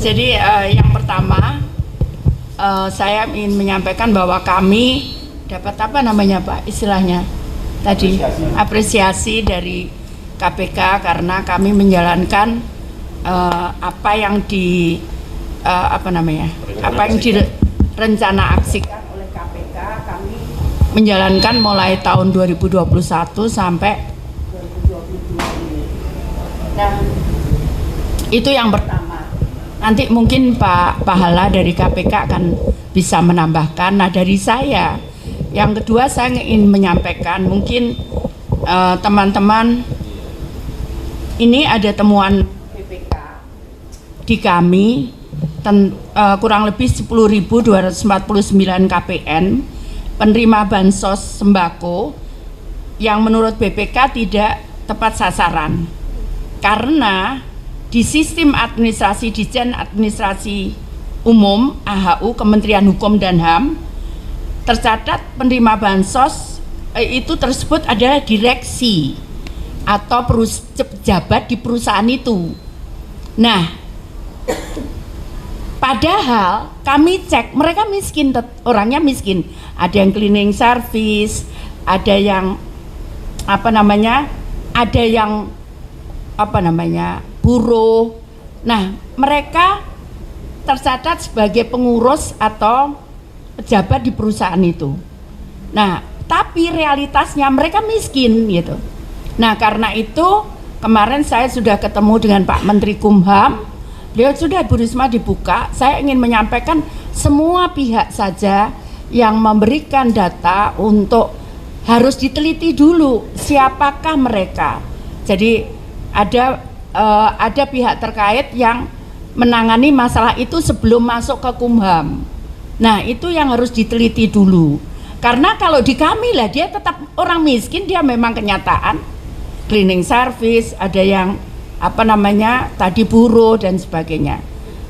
Jadi yang pertama saya ingin menyampaikan bahwa kami dapat apa namanya Pak istilahnya tadi apresiasi dari KPK karena kami menjalankan apa yang direncana aksikan oleh KPK. Kami menjalankan mulai tahun 2021 sampai 2022 ini. Nah, itu yang pertama. Nanti mungkin Pak Pahala dari KPK akan bisa menambahkan. Nah, dari saya, yang kedua saya ingin menyampaikan mungkin teman-teman ini ada temuan BPK di kami kurang lebih 10.249 KPN penerima bansos sembako yang menurut BPK tidak tepat sasaran karena di sistem administrasi Ditjen Administrasi Umum AHU Kementerian Hukum dan HAM tercatat penerima bansos itu tersebut adalah direksi atau pejabat di perusahaan itu. Nah, padahal kami cek mereka miskin, orangnya miskin. Ada yang cleaning service, ada yang buruh. Nah, mereka tercatat sebagai pengurus atau pejabat di perusahaan itu. Nah, tapi realitasnya mereka miskin gitu. Nah, karena itu kemarin saya sudah ketemu dengan Pak Menteri Kumham. Beliau sudah Bu Risma dibuka. Saya ingin menyampaikan semua pihak saja yang memberikan data untuk harus diteliti dulu siapakah mereka. Jadi ada pihak terkait yang menangani masalah itu sebelum masuk ke Kumham. Nah, itu yang harus diteliti dulu. Karena kalau di kami lah dia tetap orang miskin, dia memang kenyataan cleaning service, ada yang tadi buruh dan sebagainya.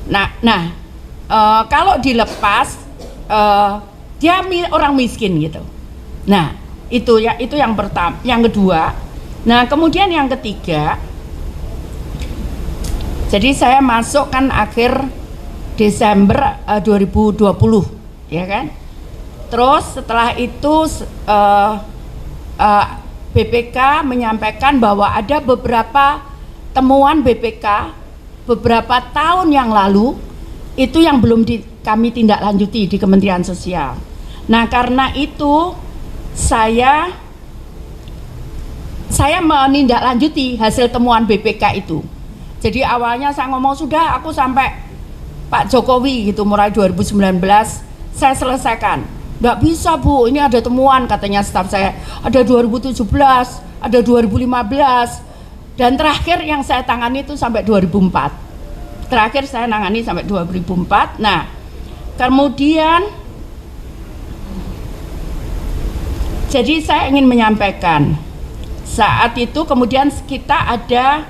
Nah, kalau dilepas dia orang miskin gitu. Nah, itu yang pertama. Yang kedua, nah kemudian yang ketiga, jadi saya masuk kan akhir Desember 2020, ya kan? Terus setelah itu BPK menyampaikan bahwa ada beberapa temuan BPK beberapa tahun yang lalu itu yang belum kami tindak lanjuti di Kementerian Sosial. Nah, karena itu saya menindaklanjuti hasil temuan BPK itu. Jadi awalnya saya ngomong sudah aku sampai Pak Jokowi gitu mulai 2019 saya selesaikan. Nggak bisa Bu, ini ada temuan katanya staf saya. Ada 2017, ada 2015 dan terakhir yang saya tangani itu sampai 2004. Terakhir saya nangani sampai 2004. Nah, kemudian jadi saya ingin menyampaikan saat itu kemudian kita ada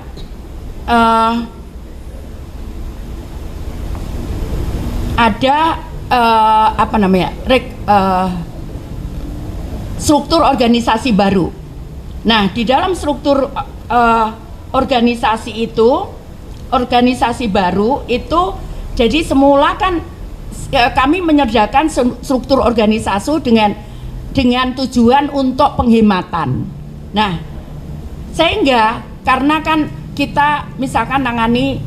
struktur organisasi baru. Nah, di dalam struktur organisasi baru itu jadi semula kan kami menyediakan struktur organisasi dengan tujuan untuk penghematan. Nah, sehingga karena kan kita misalkan nangani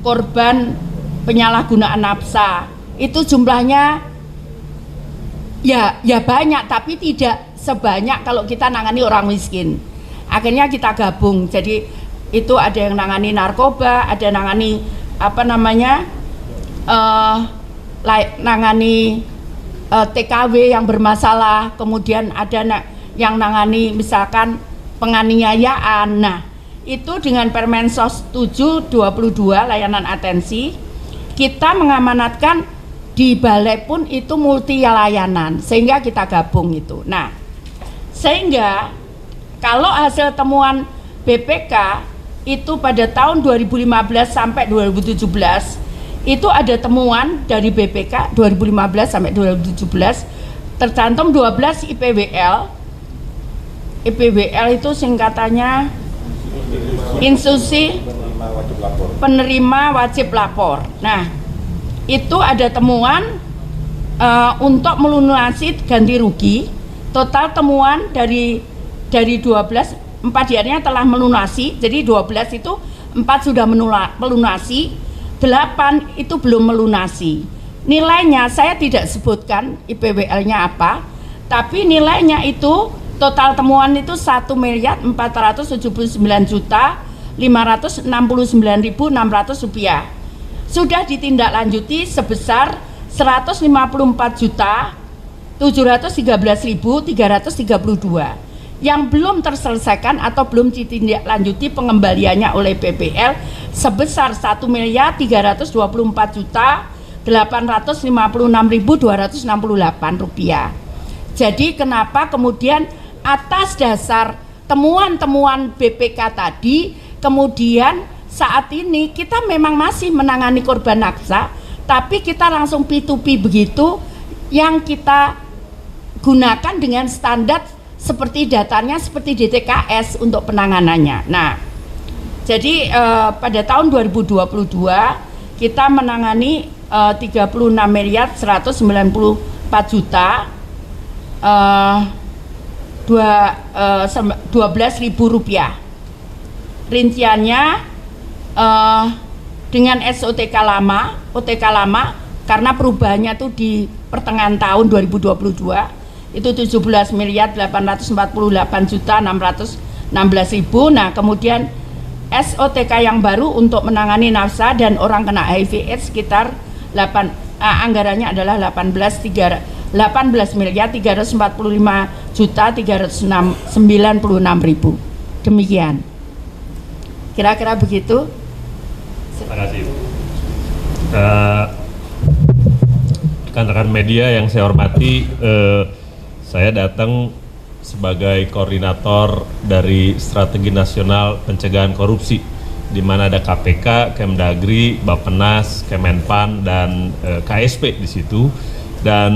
korban penyalahgunaan nafsa itu jumlahnya ya banyak tapi tidak sebanyak kalau kita nangani orang miskin. Akhirnya kita gabung. Jadi itu ada yang nangani narkoba, ada nangani nangani TKW yang bermasalah, kemudian ada yang nangani misalkan penganiayaan. Nah, itu dengan Permensos 7/22 layanan atensi kita mengamanatkan di balai pun itu multi layanan sehingga kita gabung itu. Nah, sehingga kalau hasil temuan BPK itu pada tahun 2015 sampai 2017 itu ada temuan dari BPK 2015 sampai 2017 tercantum 12 IPWL. IPWL itu singkatannya institusi penerima wajib lapor. Nah, itu ada temuan untuk melunasi ganti rugi. Total temuan dari 12, 4 diantaranya telah melunasi. Jadi 12 itu 4 sudah melunasi, 8 itu belum melunasi. Nilainya saya tidak sebutkan IPWL-nya apa, tapi nilainya itu total temuan itu 1.479.569.600 rupiah. Sudah ditindaklanjuti sebesar 154.713.332. Yang belum terselesaikan atau belum ditindaklanjuti pengembaliannya oleh PPL sebesar 1.324.856.268 rupiah. Jadi kenapa kemudian atas dasar temuan-temuan BPK tadi, kemudian saat ini kita memang masih menangani korban naksa, tapi kita langsung P2P begitu, yang kita gunakan dengan standar seperti datanya seperti DTKS untuk penanganannya. Nah, jadi pada tahun 2022 kita menangani 36.194 juta 12.000 rupiah. Rinciannya dengan SOTK lama, OTK lama, karena perubahannya itu di pertengahan tahun 2022 itu 17.848.616.000. Nah, kemudian SOTK yang baru untuk menangani nafsa dan orang kena HIV/AIDS sekitar anggarannya adalah 18.345.396.000. Demikian. Kira-kira begitu. Terima kasih. Rekan-rekan media yang saya hormati, saya datang sebagai koordinator dari Strategi Nasional Pencegahan Korupsi, di mana ada KPK, Kemdagri, Bappenas, Kemenpan, dan KSP di situ. Dan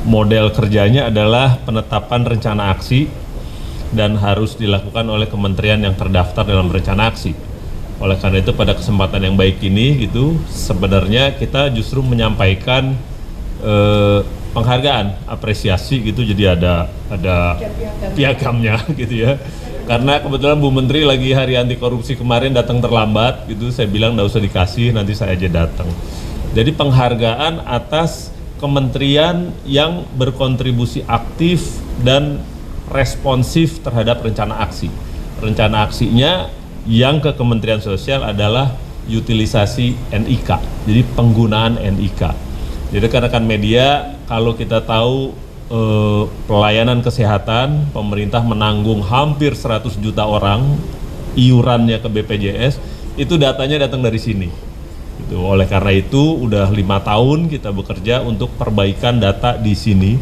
model kerjanya adalah penetapan rencana aksi dan harus dilakukan oleh kementerian yang terdaftar dalam rencana aksi. Oleh karena itu pada kesempatan yang baik ini gitu, sebenarnya kita justru menyampaikan penghargaan, apresiasi gitu, jadi ada piagamnya gitu ya. Karena kebetulan Bu Menteri lagi hari anti korupsi kemarin datang terlambat gitu, saya bilang nggak usah dikasih, nanti saya aja datang. Jadi penghargaan atas kementerian yang berkontribusi aktif dan responsif terhadap rencana aksi. Rencana aksinya yang ke Kementerian Sosial adalah utilisasi NIK, jadi penggunaan NIK. Jadi rekan-rekan media, kalau kita tahu pelayanan kesehatan, pemerintah menanggung hampir 100 juta orang iurannya ke BPJS, itu datanya datang dari sini. Gitu. Oleh karena itu, udah 5 tahun kita bekerja untuk perbaikan data di sini.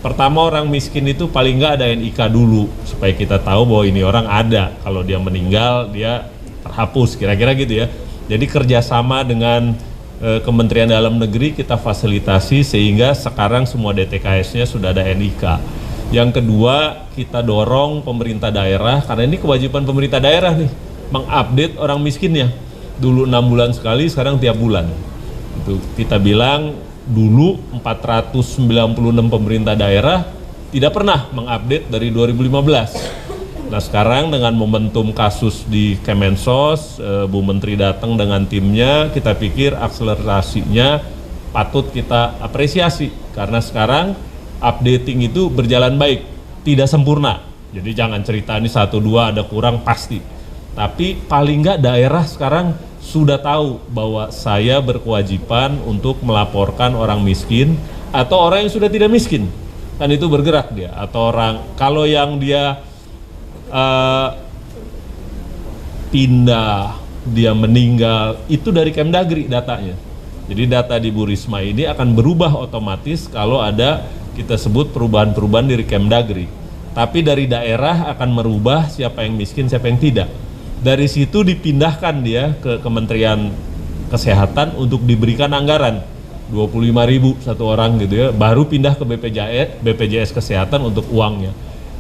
Pertama, orang miskin itu paling nggak ada NIK dulu, supaya kita tahu bahwa ini orang ada. Kalau dia meninggal, dia terhapus, kira-kira gitu ya. Jadi kerjasama dengan Kementerian Dalam Negeri kita fasilitasi sehingga sekarang semua DTKS-nya sudah ada NIK. Yang kedua, kita dorong pemerintah daerah, karena ini kewajiban pemerintah daerah nih, mengupdate orang miskinnya. Dulu 6 bulan sekali, sekarang tiap bulan. Itu kita bilang dulu 496 pemerintah daerah tidak pernah mengupdate dari 2015. Nah sekarang dengan momentum kasus di Kemensos, Bu Menteri datang dengan timnya, kita pikir akselerasinya patut kita apresiasi. Karena sekarang updating itu berjalan baik, tidak sempurna. Jadi jangan cerita ini 1-2 ada kurang, pasti. Tapi paling nggak daerah sekarang sudah tahu bahwa saya berkewajiban untuk melaporkan orang miskin atau orang yang sudah tidak miskin. Kan itu bergerak dia. Atau orang, kalau yang dia pindah, dia meninggal, itu dari Kemdagri datanya. Jadi data di Bu Risma ini akan berubah otomatis kalau ada kita sebut perubahan-perubahan dari Kemdagri. Tapi dari daerah akan merubah siapa yang miskin, siapa yang tidak. Dari situ dipindahkan dia ke Kementerian Kesehatan untuk diberikan anggaran 25.000 satu orang gitu ya, baru pindah ke BPJS Kesehatan untuk uangnya.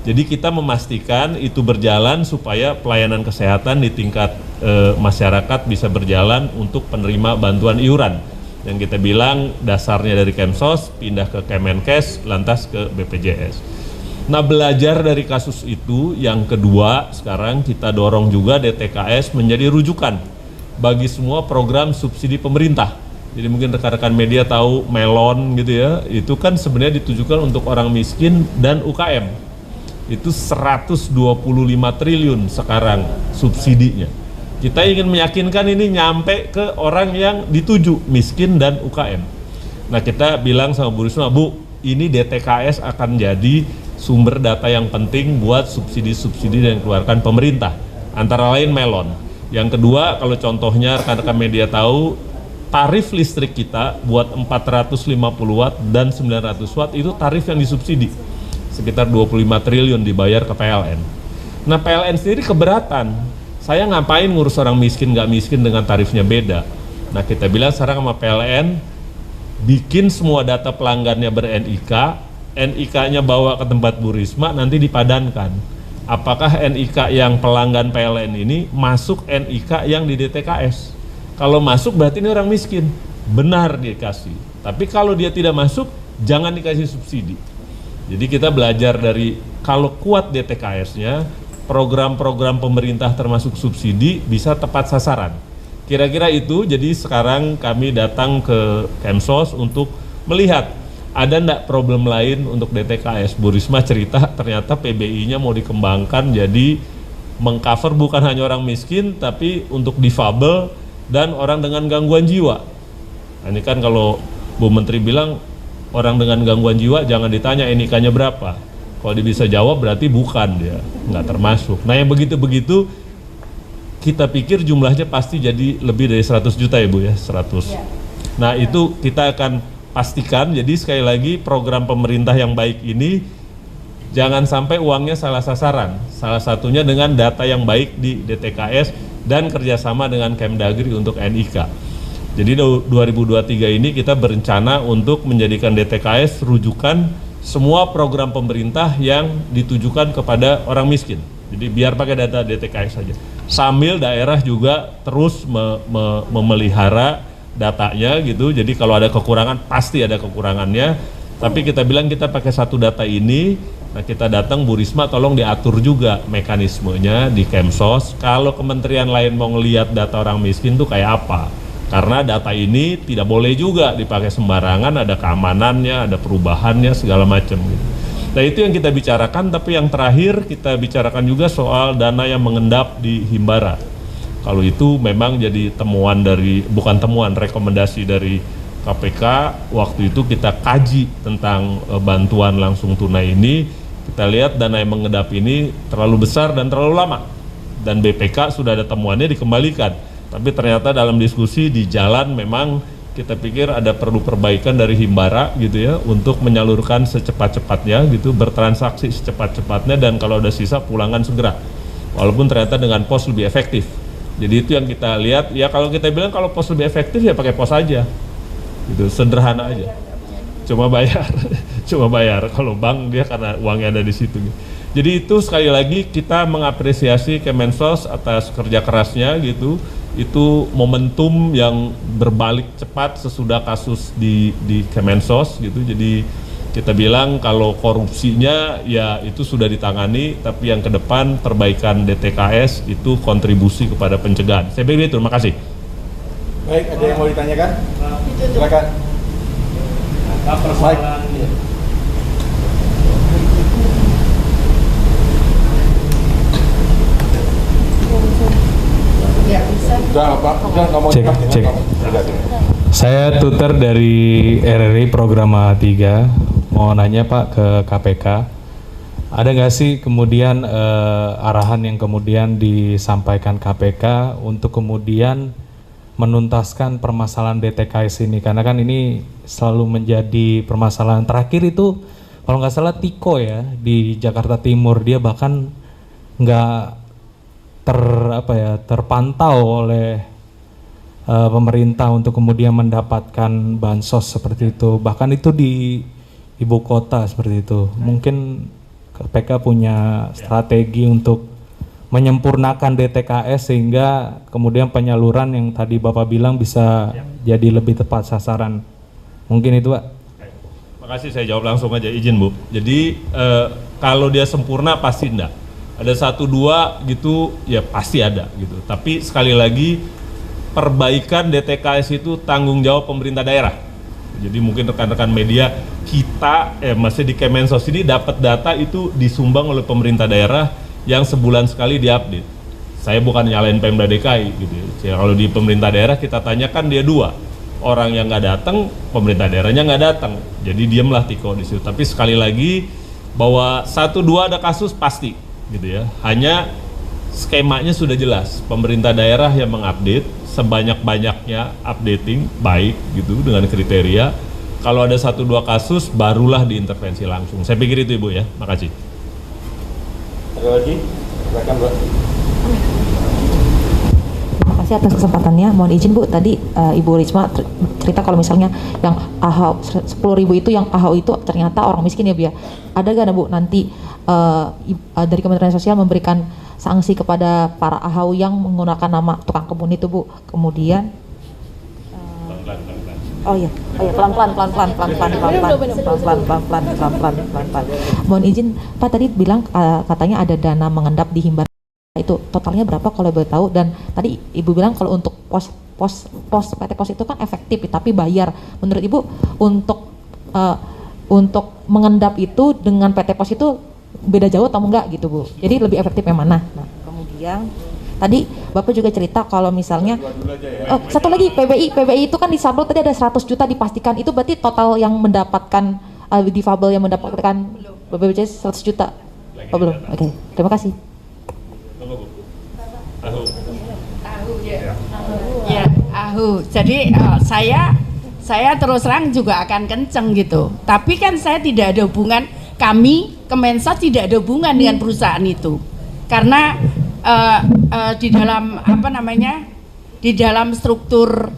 Jadi kita memastikan itu berjalan supaya pelayanan kesehatan di tingkat masyarakat bisa berjalan untuk penerima bantuan iuran. Yang kita bilang dasarnya dari Kemsos, pindah ke Kemenkes, lantas ke BPJS. Nah, belajar dari kasus itu, yang kedua sekarang kita dorong juga DTKS menjadi rujukan bagi semua program subsidi pemerintah. Jadi mungkin rekan-rekan media tahu Melon gitu ya, itu kan sebenarnya ditujukan untuk orang miskin dan UKM. Itu 125 triliun sekarang subsidinya. Kita ingin meyakinkan ini nyampe ke orang yang dituju, miskin dan UKM. Nah, kita bilang sama Bu Risma, Bu, ini DTKS akan jadi sumber data yang penting buat subsidi-subsidi yang dikeluarkan pemerintah, antara lain Melon. Yang kedua, kalau contohnya rekan-rekan media tahu, tarif listrik kita buat 450 watt dan 900 watt itu tarif yang disubsidi. Sekitar 25 triliun dibayar ke PLN. Nah, PLN sendiri keberatan. Saya ngapain ngurus orang miskin nggak miskin dengan tarifnya beda. Nah, kita bilang sekarang sama PLN, bikin semua data pelanggannya ber-NIK, NIK-nya bawa ke tempat Bu Risma, nanti dipadankan. Apakah NIK yang pelanggan PLN ini masuk NIK yang di DTKS? Kalau masuk berarti ini orang miskin. Benar dikasih. Tapi kalau dia tidak masuk, jangan dikasih subsidi. Jadi kita belajar dari kalau kuat DTKS-nya, program-program pemerintah termasuk subsidi bisa tepat sasaran. Kira-kira itu, jadi sekarang kami datang ke Kemsos untuk melihat ada enggak problem lain untuk DTKS. Bu Risma cerita ternyata PBI-nya mau dikembangkan jadi mengcover bukan hanya orang miskin tapi untuk difabel dan orang dengan gangguan jiwa. Nah, ini kan kalau Bu Menteri bilang orang dengan gangguan jiwa jangan ditanya NIK-nya berapa. Kalau dia bisa jawab berarti bukan, dia nggak termasuk. Nah, yang begitu-begitu kita pikir jumlahnya pasti jadi lebih dari 100 juta ya Bu ya, 100. Ya. Nah, itu kita akan pastikan. Jadi sekali lagi program pemerintah yang baik ini jangan sampai uangnya salah sasaran. Salah satunya dengan data yang baik di DTKS dan kerjasama dengan Kemdagri untuk NIK. Jadi 2023 ini kita berencana untuk menjadikan DTKS rujukan semua program pemerintah yang ditujukan kepada orang miskin. Jadi biar pakai data DTKS saja. Sambil daerah juga terus memelihara datanya gitu. Jadi kalau ada kekurangan pasti ada kekurangannya. Tapi kita bilang kita pakai satu data ini. Nah, kita datang Bu Risma tolong diatur juga mekanismenya di Kemsos. Kalau kementerian lain mau ngelihat data orang miskin tuh kayak apa? Karena data ini tidak boleh juga dipakai sembarangan, ada keamanannya, ada perubahannya, segala macam gitu. Nah, itu yang kita bicarakan, tapi yang terakhir kita bicarakan juga soal dana yang mengendap di Himbara. Kalau itu memang jadi temuan dari, bukan temuan, rekomendasi dari KPK, waktu itu kita kaji tentang bantuan langsung tunai ini, kita lihat dana yang mengendap ini terlalu besar dan terlalu lama. Dan BPK sudah ada temuannya dikembalikan. Tapi ternyata dalam diskusi di jalan memang kita pikir ada perlu perbaikan dari Himbara gitu ya untuk menyalurkan secepat-cepatnya gitu, bertransaksi secepat-cepatnya dan kalau ada sisa pulangkan segera. Walaupun ternyata dengan pos lebih efektif. Jadi itu yang kita lihat ya, kalau kita bilang kalau pos lebih efektif ya pakai pos aja. Gitu, sederhana aja. Cuma bayar. Cuma bayar. Kalau bank dia karena uangnya ada di situ gitu. Jadi itu sekali lagi kita mengapresiasi Kemensos atas kerja kerasnya gitu. Itu momentum yang berbalik cepat sesudah kasus di Kemensos gitu. Jadi kita bilang kalau korupsinya ya itu sudah ditangani, tapi yang ke depan perbaikan DTKS itu kontribusi kepada pencegahan. Saya pikir itu, terima kasih. Baik, ada yang mau ditanyakan? Silakan. Baik. Ya, bisa. Cek. Saya tutor dari RRI Program 3. Mau nanya Pak ke KPK, ada nggak sih kemudian arahan yang kemudian disampaikan KPK untuk kemudian menuntaskan permasalahan DTKS ini? Karena kan ini selalu menjadi permasalahan. Terakhir itu kalau nggak salah Tiko ya di Jakarta Timur, dia bahkan nggak terpantau oleh pemerintah untuk kemudian mendapatkan bansos seperti itu, bahkan itu di ibu kota seperti itu. Mungkin KPK punya strategi untuk menyempurnakan DTKS sehingga kemudian penyaluran yang tadi Bapak bilang bisa jadi lebih tepat sasaran. Mungkin itu, Pak. Makasih, saya jawab langsung aja, izin Bu. Jadi kalau dia sempurna pasti enggak. Ada 1-2 gitu ya pasti ada gitu. Tapi sekali lagi perbaikan DTKS itu tanggung jawab pemerintah daerah. Jadi mungkin rekan-rekan media kita masih di Kemensos ini dapat data itu disumbang oleh pemerintah daerah yang sebulan sekali diupdate. Saya bukan nyalain Pemda DKI gitu ya. Kalau di pemerintah daerah kita tanyakan dia 2. Orang yang nggak datang, pemerintah daerahnya nggak datang. Jadi diamlah Tiko di situ. Tapi sekali lagi bahwa 1-2 ada kasus pasti gitu ya. Hanya skemanya sudah jelas. Pemerintah daerah yang mengupdate sebanyak-banyaknya updating baik gitu dengan kriteria. Kalau ada 1-2 kasus barulah diintervensi langsung. Saya pikir itu Ibu ya. Makasih. Ada lagi? Silakan, Mbak. Terima kasih atas kesempatannya. Mohon izin Bu, tadi Ibu Risma cerita kalau misalnya yang AHO 10.000 itu yang AHO itu ternyata orang miskin ya Bu ya. Ada gak Bu nanti dari Kementerian Sosial memberikan sanksi kepada para AHO yang menggunakan nama tukang kebun itu Bu? Kemudian pelan-pelan. Mohon izin Pak, tadi bilang katanya ada dana mengendap di Himbar, itu totalnya berapa kalau boleh tahu? Dan tadi Ibu bilang kalau untuk pos PT Pos itu kan efektif tapi bayar. Menurut Ibu untuk mengendap itu dengan PT Pos itu beda jauh atau enggak gitu Bu? Jadi lebih efektif yang mana? Nah, kemudian tadi Bapak juga cerita kalau misalnya satu lagi PBI itu kan disabel tadi ada 100 juta dipastikan, itu berarti total yang mendapatkan difabel yang mendapatkan BPJS 100 juta. Oh, belum. Oke. Terima kasih. Ya, jadi saya terus terang juga akan kenceng gitu. Tapi kan saya tidak ada hubungan, kami Kemensos tidak ada hubungan dengan perusahaan itu. Karena di dalam di dalam struktur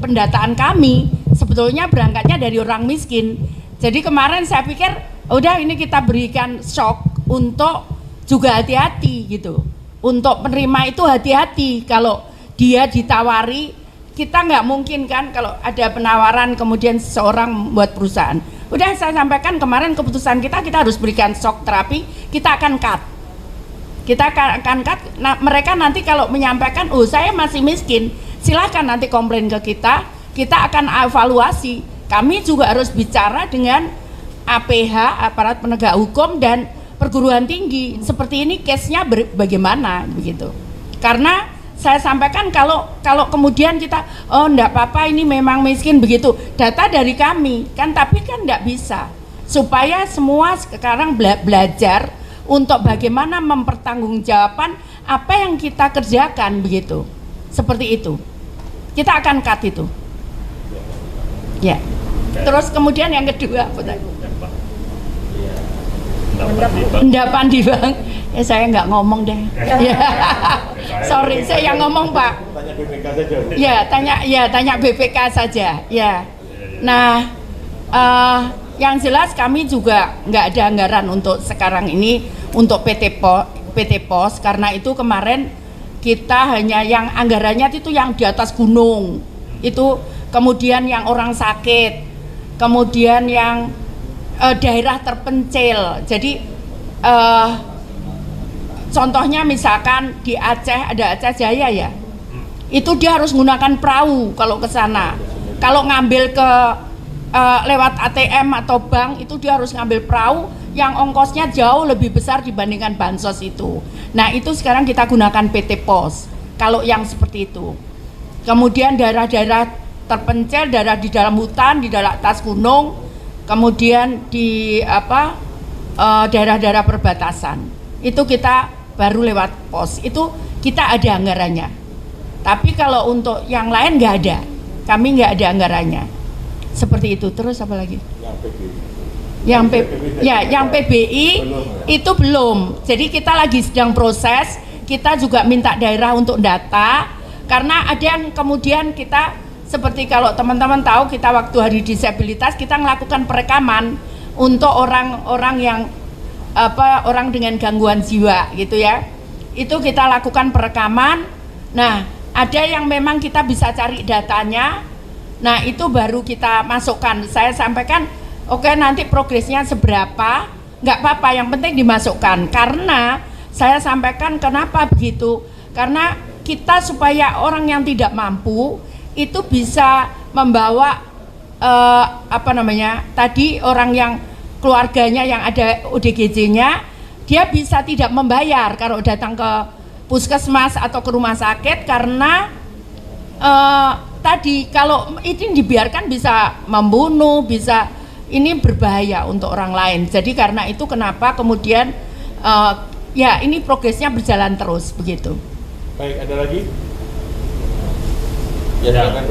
pendataan kami sebetulnya berangkatnya dari orang miskin. Jadi kemarin saya pikir udah ini kita berikan shock untuk juga hati-hati gitu. Untuk penerima itu hati-hati, kalau dia ditawari, kita nggak mungkin kan kalau ada penawaran kemudian seseorang buat perusahaan. Udah saya sampaikan kemarin keputusan kita harus berikan shock terapi, kita akan cut. Kita akan cut. Nah, mereka nanti kalau menyampaikan, oh saya masih miskin, silahkan nanti komplain ke kita akan evaluasi. Kami juga harus bicara dengan APH, aparat penegak hukum dan perguruan tinggi. Seperti ini case-nya bagaimana begitu. Karena saya sampaikan kalau kemudian kita, oh enggak apa-apa ini memang miskin begitu. Data dari kami kan, tapi kan enggak bisa. Supaya semua sekarang belajar untuk bagaimana mempertanggungjawabkan apa yang kita kerjakan begitu. Seperti itu. Kita akan cut itu. Ya. Terus kemudian yang kedua apa tadi? Endapan di bank. Saya nggak ngomong deh. Ya. Sorry, saya yang ngomong Pak. Tanya BPK saja. Ya, tanya BPK saja. Ya. Nah, yang jelas kami juga nggak ada anggaran untuk sekarang ini untuk PT Pos karena itu kemarin kita hanya yang anggarannya itu yang di atas gunung itu, kemudian yang orang sakit, kemudian yang daerah terpencil. Jadi contohnya misalkan di Aceh ada Aceh Jaya ya, itu dia harus menggunakan perahu kalau ke sana. Kalau ngambil ke lewat ATM atau bank itu dia harus ngambil perahu yang ongkosnya jauh lebih besar dibandingkan bansos itu. Nah itu sekarang kita gunakan PT Pos kalau yang seperti itu. Kemudian daerah-daerah terpencil, daerah di dalam hutan, di daerah atas gunung, kemudian di daerah-daerah perbatasan itu kita baru lewat pos, itu kita ada anggarannya. Tapi kalau untuk yang lain nggak ada, kami nggak ada anggarannya. Seperti itu. Terus apa lagi? Yang PBI itu belum. Jadi kita lagi sedang proses. Kita juga minta daerah untuk data, karena ada yang kemudian kita seperti kalau teman-teman tahu kita waktu hari disabilitas kita melakukan perekaman untuk orang-orang yang orang dengan gangguan jiwa gitu ya. Itu kita lakukan perekaman. Nah, ada yang memang kita bisa cari datanya. Nah, itu baru kita masukkan. Saya sampaikan, oke, nanti progresnya seberapa, nggak apa-apa, yang penting dimasukkan. Karena saya sampaikan kenapa begitu? Karena kita supaya orang yang tidak mampu itu bisa membawa tadi orang yang keluarganya yang ada ODGJ-nya, dia bisa tidak membayar kalau datang ke puskesmas atau ke rumah sakit karena tadi kalau ini dibiarkan bisa membunuh, bisa ini berbahaya untuk orang lain. Jadi karena itu kenapa kemudian ya ini progresnya berjalan terus begitu. Baik, ada lagi?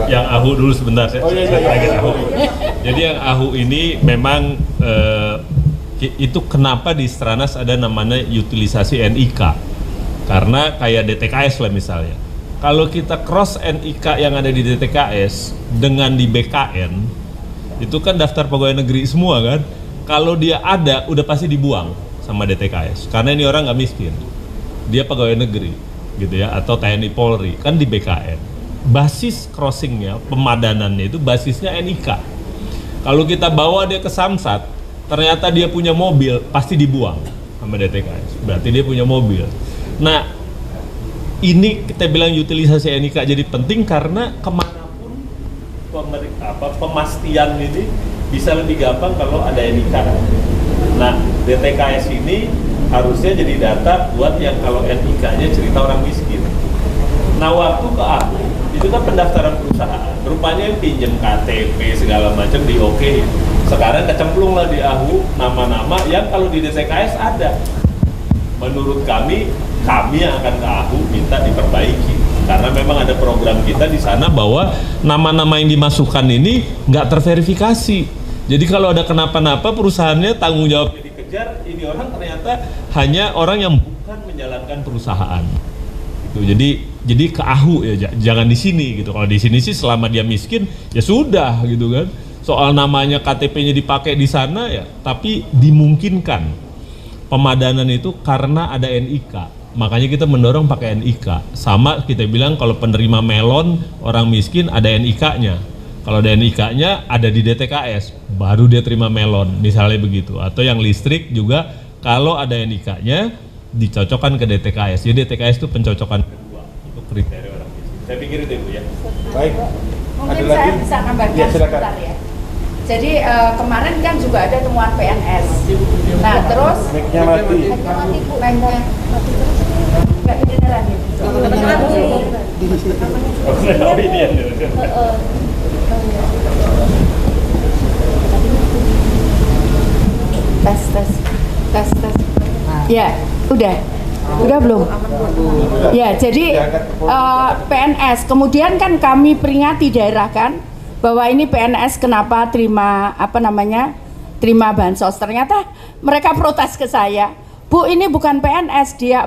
Yang AHU dulu sebentar, saya terakhir AHU. Jadi yang AHU ini memang itu kenapa di Stranas ada namanya utilisasi NIK, karena kayak DTKS lah misalnya. Kalau kita cross NIK yang ada di DTKS dengan di BKN, itu kan daftar pegawai negeri semua kan. Kalau dia ada, udah pasti dibuang sama DTKS, karena ini orang nggak miskin, dia pegawai negeri gitu ya, atau TNI Polri kan di BKN. Basis crossingnya, pemadanannya itu basisnya NIK. Kalau kita bawa dia ke Samsat, ternyata dia punya mobil, pasti dibuang sama DTKS. Berarti dia punya mobil. Nah, ini kita bilang utilisasi NIK jadi penting karena kemanapun pemastian ini bisa lebih gampang kalau ada NIK. Nah, DTKS ini harusnya jadi data buat yang kalau NIK-nya cerita orang miskin. Nah, waktu ke aku itu kan pendaftaran perusahaan, rupanya yang pinjem KTP segala macam di oke. Sekarang kecemplung lah di AHU nama-nama yang kalau di DTKS ada. Menurut kami yang akan ke AHU minta diperbaiki karena memang ada program kita di sana bahwa nama-nama yang dimasukkan ini nggak terverifikasi. Jadi kalau ada kenapa-napa perusahaannya tanggung jawabnya dikejar, ini orang ternyata hanya orang yang bukan menjalankan perusahaan. Gitu. Jadi ke AHU ya, jangan di sini gitu. Kalau di sini sih selama dia miskin ya sudah gitu kan. Soal namanya KTP-nya dipakai di sana ya, tapi dimungkinkan pemadanan itu karena ada NIK. Makanya kita mendorong pakai NIK. Sama kita bilang kalau penerima melon orang miskin ada NIK-nya. Kalau ada NIK-nya ada di DTKS, baru dia terima melon, misalnya begitu. Atau yang listrik juga kalau ada NIK-nya dicocokkan ke DTKS. Jadi DTKS itu pencocokan kedua untuk kriteria orang miskin. Saya pikir itu Bu ya. Baik. Mungkin Ada saya lagi? bisa tambahkan Ya, silakan. sebentar ya. Jadi kemarin kan juga ada temuan PNS. Nah terus Mic-nya mati. Mic-nya mati terus. Nggak kedengeran ya? Oh ini ya. Tes. Ya, udah belum? Ya, jadi PNS. Kemudian kan kami peringati daerah kan bahwa ini PNS kenapa terima terima bansos. Ternyata mereka protes ke saya, Bu ini bukan PNS, dia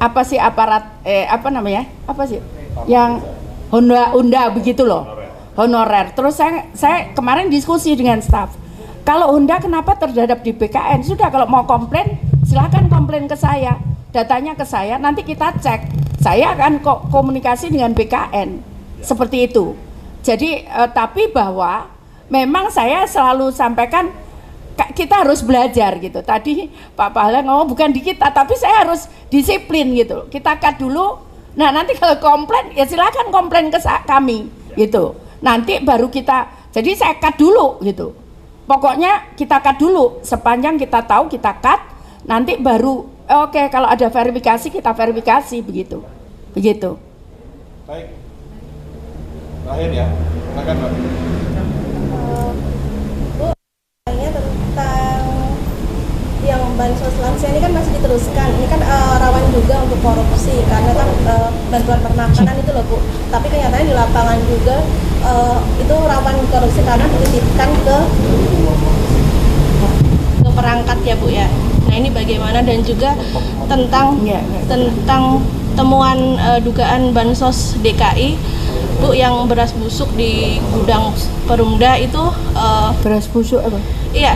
apa sih aparat apa sih yang Honda begitu loh, honorer. Terus saya kemarin diskusi dengan staf, kalau Honda kenapa terhadap di BKN? Sudah, kalau mau komplain silakan komplain ke saya, datanya ke saya, nanti kita cek, saya akan komunikasi dengan BKN seperti itu. Jadi tapi bahwa memang saya selalu sampaikan kita harus belajar gitu. Tadi Pak Pahala ngomong bukan di kita, tapi saya harus disiplin gitu. Kita cut dulu. Nah nanti kalau komplain ya silakan komplain ke kami gitu. Nanti baru kita. Jadi saya cut dulu gitu. Pokoknya kita cut dulu. Sepanjang kita tahu kita cut. Nanti baru oke, kalau ada verifikasi kita verifikasi begitu. Baik. Terakhir ya, silakan Mbak. Bu, tanya tentang yang bansos lansia ini kan masih diteruskan. Ini kan rawan juga untuk korupsi karena kan bantuan permakanan itu loh Bu. Tapi kenyataannya di lapangan juga itu rawan korupsi karena dititipkan ke perangkat ya Bu ya. Nah ini bagaimana, dan juga tentang temuan dugaan bansos DKI Bu, yang beras busuk di gudang Perumda itu Beras busuk apa? iya,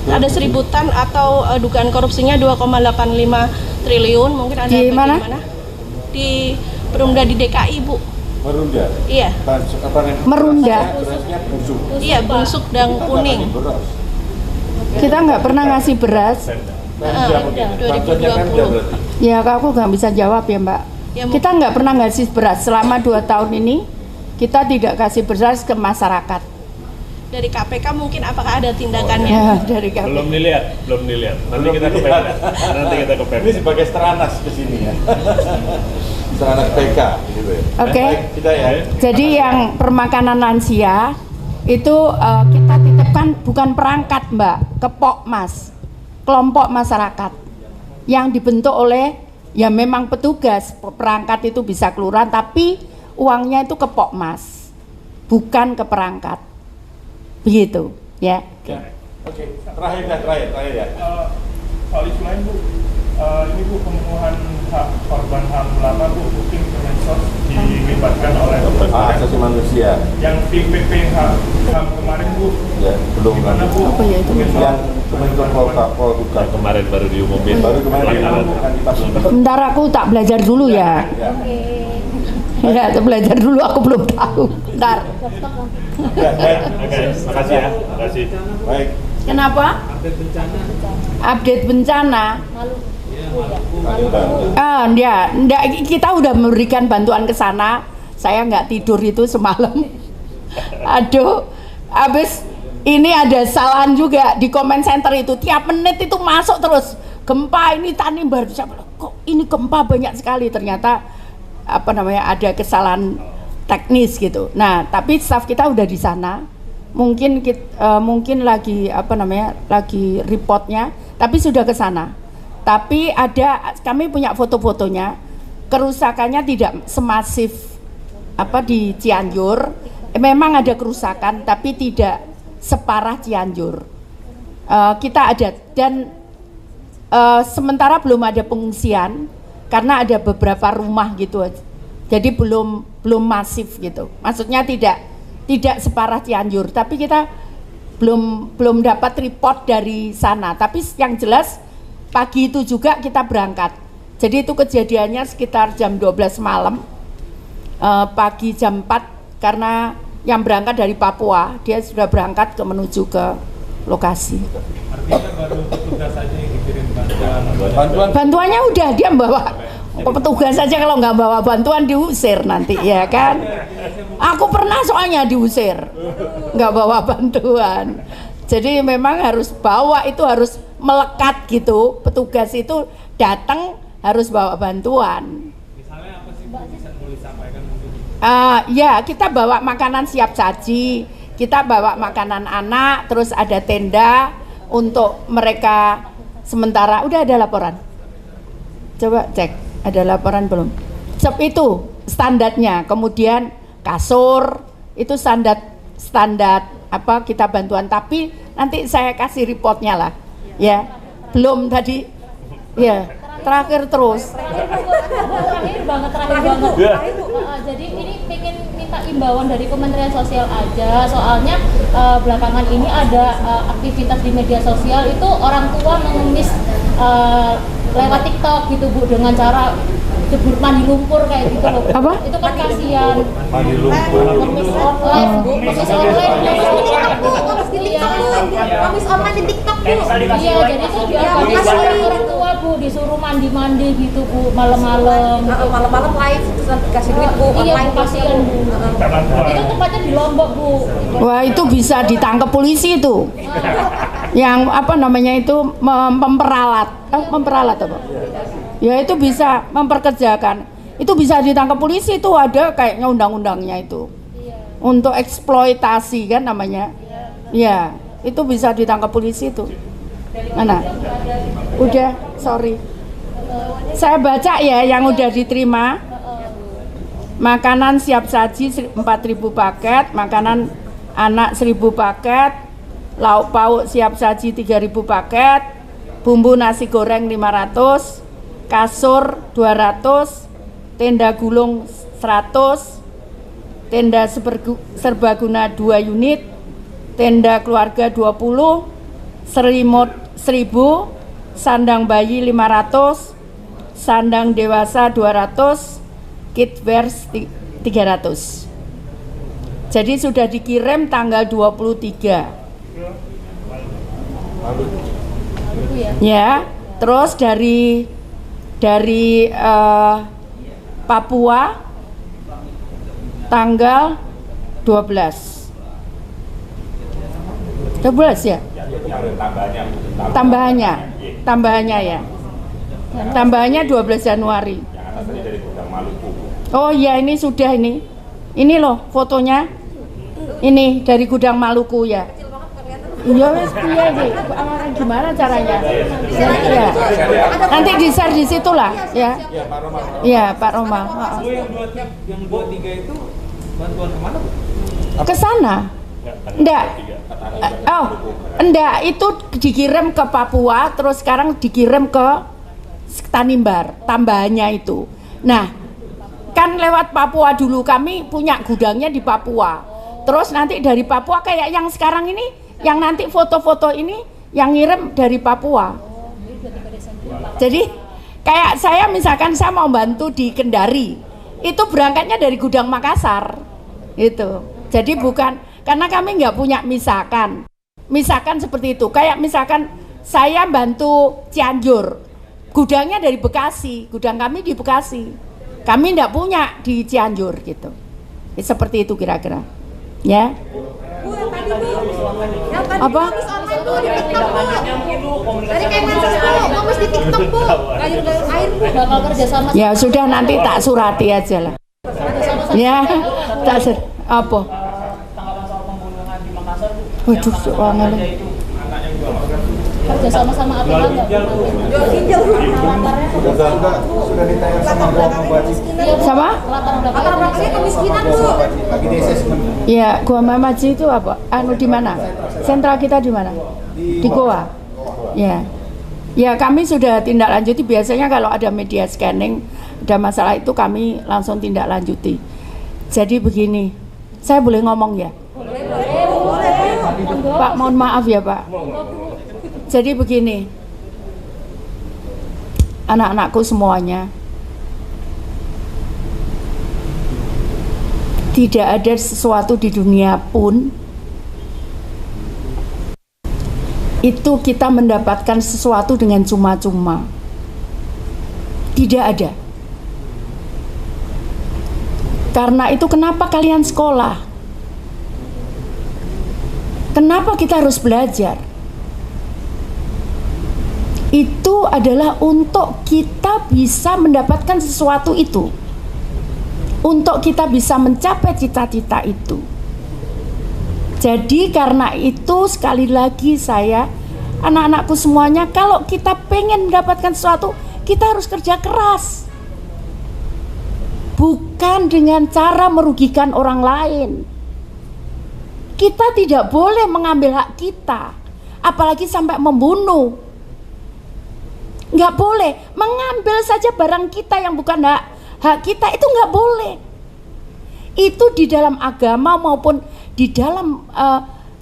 ada 1000 ton atau dugaan korupsinya 2,85 triliun. Mungkin ada Di mana? Di Perumda di DKI, Bu. Merunda. Iya. Merunda. Berasnya busuk. Iya, busuk dan kuning. Beras. Kita nggak pernah ngasih beras. Pemda mungkin. Bantuannya Pemda berarti. Ya, aku nggak bisa jawab ya, Mbak. Ya, Kita nggak pernah ngasih beras selama 2 tahun ini. Kita tidak kasih beras ke masyarakat. dari KPK mungkin apakah ada tindakannya? Ya, dari kami. Belum dilihat. Nanti kita ke Pemda. Ini sebagai Stranas ke sini ya. Stranas PK gitu ya. Oke. Baik, kita ya. Jadi yang permakanan lansia itu kita titipkan bukan perangkat, Mbak, kepok mas, kelompok masyarakat yang dibentuk oleh ya memang petugas. Perangkat itu bisa kelurahan, tapi uangnya itu kepok mas, bukan ke perangkat, begitu ya. Oke. Terakhir ya. Soal isu lain Bu, ini Bu pemenuhan hak korban HAM lama Bu, mungkin Kemensos dilibatkan oleh Asasi manusia. yang tim PP HAM kemarin Bu, Ya, belum gimana Bu? Apa ya itu? yang Kementerian Polhukam Kemarin baru diumumin. baru kemarin pelanggaran. bukan dipasang. Bentar aku tak belajar dulu ya. Ya, belajar dulu, aku belum tahu. Bentar. Baik. Oke, makasih ya. Makasih. Baik. Kenapa? Update bencana. Ya, enggak, kita udah memberikan bantuan ke sana. Saya nggak tidur itu semalam. Aduh, habis ini ada kesalahan juga di comment center itu. Tiap menit itu masuk terus. Gempa ini Tanimbar, kok ini gempa banyak sekali, ternyata apa namanya ada kesalahan teknis gitu. Nah, tapi staff kita udah di sana. Mungkin mungkin lagi apa namanya lagi reportnya, tapi sudah ke sana. Tapi kami punya foto-fotonya. Kerusakannya tidak semasif apa di Cianjur. Memang ada kerusakan, tapi tidak separah Cianjur. Kita ada dan sementara belum ada pengungsian karena ada beberapa rumah gitu. Jadi belum masif gitu. Maksudnya tidak separah Cianjur, tapi kita belum dapat report dari sana. Tapi yang jelas pagi itu juga kita berangkat. Jadi itu kejadiannya sekitar jam 12 malam. Pagi jam 4 karena yang berangkat dari Papua, dia sudah berangkat menuju ke lokasi. Artinya baru petugas saja yang dikirim bantuan. Bantuannya udah dia bawa. Petugas saja kalau nggak bawa bantuan diusir nanti ya kan. Aku pernah soalnya diusir, nggak bawa bantuan. Jadi memang harus bawa, itu harus melekat gitu. Petugas itu datang harus bawa bantuan. Misalnya apa sih Bu bisa boleh sampaikan mungkin? Ya kita bawa makanan siap saji, kita bawa makanan anak, terus ada tenda untuk mereka sementara. Udah ada laporan? Coba cek, ada laporan belum? Itu standarnya. Kemudian kasur itu standar apa kita bantuan, tapi nanti saya kasih reportnya lah ya. Belum tadi ya, terakhir terus. Terakhir banget. Jadi ini pengen minta imbauan dari Kementerian Sosial aja, soalnya belakangan ini ada aktivitas di media sosial itu orang tua mengemis lewat TikTok gitu Bu, dengan cara jebur mandi lumpur kayak gitu loh. Apa? Itu kan kasihan. Mandi lumpur. Ngemis online Bu, ngemis online. Ngemis online di TikTok Bu. Iya, jadi itu diorganisasi oleh orang tua Bu, disuruh mandi-mandi gitu Bu, malam-malam. Malam-malam live terus nanti kasih duit Bu, Iya, online Bu, kasihan Bu. Itu tempatnya di Lombok Bu. Wah, itu bisa ditangkap polisi itu. Yang apa namanya itu memperalat apa? Ya itu bisa memperkerjakan. Itu bisa ditangkap polisi, itu ada kayaknya undang-undangnya itu. Untuk eksploitasi kan namanya. Ya, itu bisa ditangkap polisi itu. Mana? Udah, sorry. Saya baca ya yang udah diterima. Makanan siap saji 4.000 paket, makanan anak 1.000 paket, lauk pauk siap saji 3.000 paket, bumbu nasi goreng 500, kasur 200, tenda gulung 100, tenda serbaguna 2 unit, tenda keluarga 20, selimut 1000, sandang bayi 500, sandang dewasa 200, kitwear 300. Jadi sudah dikirim tanggal 23. Ya, terus dari Papua tanggal 12 ya? Tambahannya ya. Tambahannya 12 Januari. Oh iya, ini sudah ini. Ini loh fotonya. Ini dari gudang Maluku ya. Iya wes piye iki? Gimana caranya? Ya. Nanti di-share di situ lah ya. Iya, Pak Roma. Yang 23 itu bantuan kemana, Bu? Ke sana. Enggak. Oh, enggak, itu dikirim ke Papua, terus sekarang dikirim ke Tanimbar, tambahannya itu. Nah, kan lewat Papua dulu, kami punya gudangnya di Papua. Terus nanti dari Papua kayak yang sekarang ini, yang nanti foto-foto ini yang ngirim dari Papua. Jadi kayak saya misalkan saya mau bantu di Kendari, itu berangkatnya dari gudang Makassar, itu. Jadi bukan karena kami nggak punya misalkan seperti itu. Kayak misalkan saya bantu Cianjur, gudangnya dari Bekasi, gudang kami di Bekasi. Kami nggak punya di Cianjur gitu. Seperti itu kira-kira. Ya. Bu, yang tadi Bu, yang tadi Apa? komis online tuh di TikTok Bu. Dari Kemensos Bu, komis di TikTok Bu. Gayur-gayur air Bu. Bakal kerjasama. Ya sudah, nanti tak surati aja lah. Ya, tak apa? Waduh, soalnya Kerja sama apa enggak? Sudah ditanya sama Gua Mabaji. sama? Latar belakangnya kemiskinan Bu. Lagi di assessment. Ya, Gua Mamaji itu apa? Anu di mana? Sentra kita di mana? Di Goa. Ya. Ya, kami sudah tindak lanjuti. Biasanya kalau ada media scanning, ada masalah itu kami langsung tindak lanjuti. Jadi begini, saya boleh ngomong ya? Pak, mohon maaf ya Pak. Jadi begini, anak-anakku semuanya, tidak ada sesuatu di dunia pun itu kita mendapatkan sesuatu dengan cuma-cuma. Tidak ada. Karena itu kenapa kalian sekolah? Kenapa kita harus belajar? Itu adalah untuk kita bisa mendapatkan sesuatu itu, untuk kita bisa mencapai cita-cita itu. Jadi karena itu sekali lagi saya, anak-anakku semuanya, kalau kita pengen mendapatkan sesuatu, kita harus kerja keras, bukan dengan cara merugikan orang lain. Kita tidak boleh mengambil hak kita, apalagi sampai membunuh. Nggak boleh mengambil saja barang kita yang bukan hak kita, itu nggak boleh. Itu di dalam agama maupun di dalam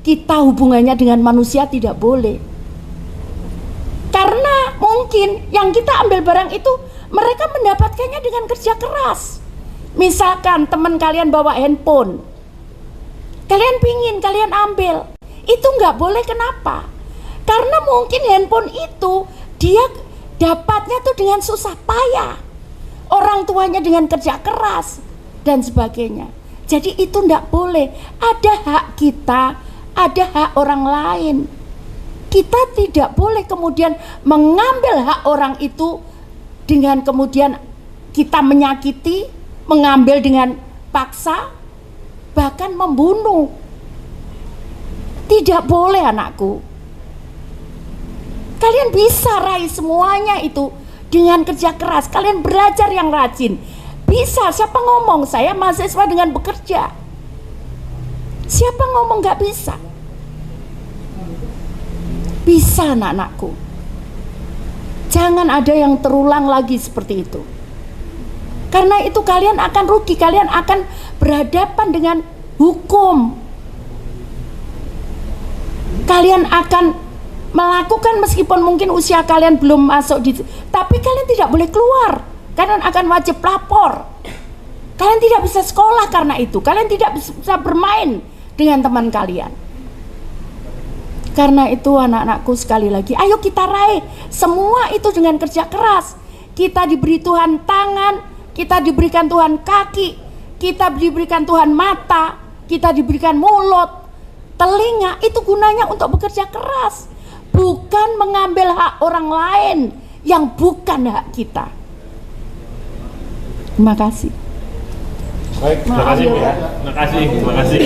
kita hubungannya dengan manusia tidak boleh. Karena mungkin yang kita ambil barang itu mereka mendapatkannya dengan kerja keras. Misalkan teman kalian bawa handphone, kalian pingin, kalian ambil, itu nggak boleh. Kenapa? Karena mungkin handphone itu dia dapatnya tuh dengan susah payah, orang tuanya dengan kerja keras dan sebagainya. Jadi itu nggak boleh. Ada hak kita, ada hak orang lain. Kita tidak boleh kemudian mengambil hak orang itu dengan kemudian kita menyakiti, mengambil dengan paksa, bahkan membunuh. Tidak boleh anakku. Kalian bisa raih semuanya itu dengan kerja keras. Kalian belajar yang rajin. Bisa, siapa ngomong saya mahasiswa dengan bekerja? Siapa ngomong gak bisa? Bisa anak-anakku. Jangan ada yang terulang lagi seperti itu. Karena itu kalian akan rugi, kalian akan berhadapan dengan hukum. Kalian akan melakukan meskipun mungkin usia kalian belum masuk di, tapi kalian tidak boleh keluar. Kalian akan wajib lapor. Kalian tidak bisa sekolah karena itu. Kalian tidak bisa bermain dengan teman kalian. Karena itu anak-anakku, sekali lagi, ayo kita raih semua itu dengan kerja keras. Kita diberi Tuhan tangan, kita diberikan Tuhan kaki, kita diberikan Tuhan mata, kita diberikan mulut, telinga. Itu gunanya untuk bekerja keras, bukan mengambil hak orang lain yang bukan hak kita. Terima kasih. Baik, terima kasih Bu ya. Terima kasih.